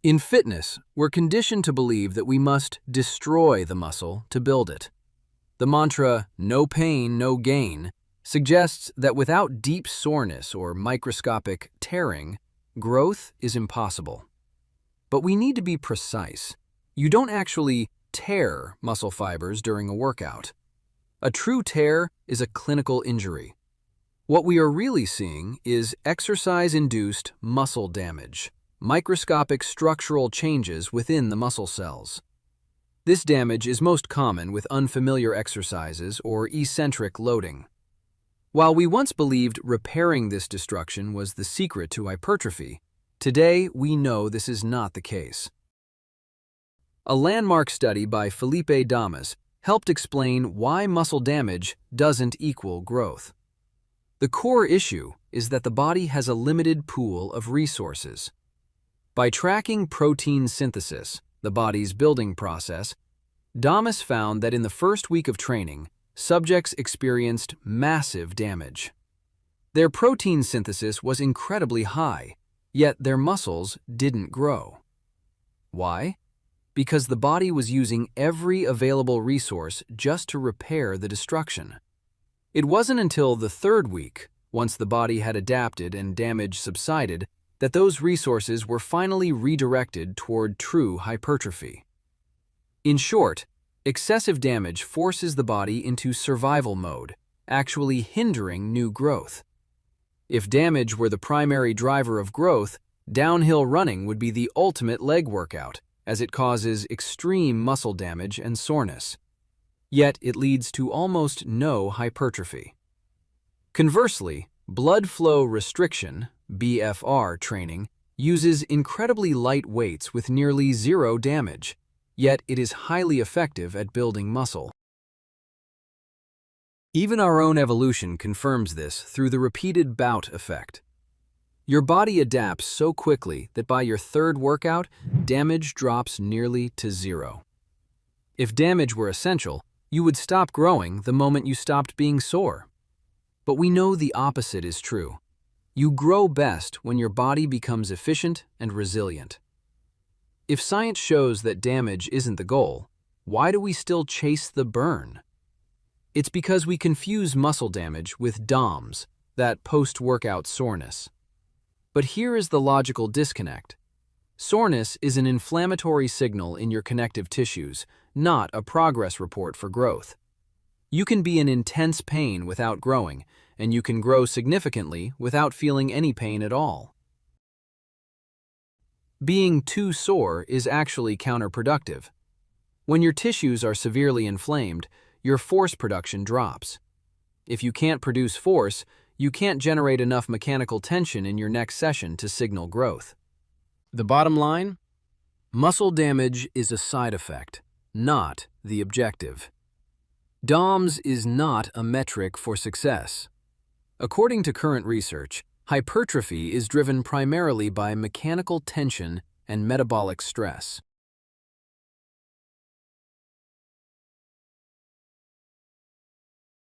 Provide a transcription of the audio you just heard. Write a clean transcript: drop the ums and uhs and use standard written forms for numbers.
In fitness, we're conditioned to believe that we must destroy the muscle to build it. The mantra, "no pain, no gain," suggests that without deep soreness or microscopic tearing, growth is impossible. But we need to be precise. You don't actually tear muscle fibers during a workout. A true tear is a clinical injury. What we are really seeing is exercise-induced muscle damage, microscopic structural changes within the muscle cells. This damage is most common with unfamiliar exercises or eccentric loading. While we once believed repairing this destruction was the secret to hypertrophy, today we know this is not the case. A landmark study by Felipe Damas helped explain why muscle damage doesn't equal growth. The core issue is that the body has a limited pool of resources. By tracking protein synthesis, the body's building process, Damas found that in the first week of training, subjects experienced massive damage. Their protein synthesis was incredibly high, yet their muscles didn't grow. Why? Because the body was using every available resource just to repair the destruction. It wasn't until the third week, once the body had adapted and damage subsided, that those resources were finally redirected toward true hypertrophy. In short, excessive damage forces the body into survival mode, actually hindering new growth. If damage were the primary driver of growth, downhill running would be the ultimate leg workout, as it causes extreme muscle damage and soreness. Yet it leads to almost no hypertrophy. Conversely, blood flow restriction, BFR training, uses incredibly light weights with nearly zero damage, yet it is highly effective at building muscle. Even our own evolution confirms this through the repeated bout effect. Your body adapts so quickly that by your third workout, damage drops nearly to zero. If damage were essential, you would stop growing the moment you stopped being sore. But we know the opposite is true. You grow best when your body becomes efficient and resilient. If science shows that damage isn't the goal, why do we still chase the burn? It's because we confuse muscle damage with DOMS, that post-workout soreness. But here is the logical disconnect. Soreness is an inflammatory signal in your connective tissues, not a progress report for growth. You can be in intense pain without growing, and you can grow significantly without feeling any pain at all. Being too sore is actually counterproductive. When your tissues are severely inflamed, your force production drops. If you can't produce force, you can't generate enough mechanical tension in your next session to signal growth. The bottom line? Muscle damage is a side effect, not the objective. DOMS is not a metric for success. According to current research, hypertrophy is driven primarily by mechanical tension and metabolic stress.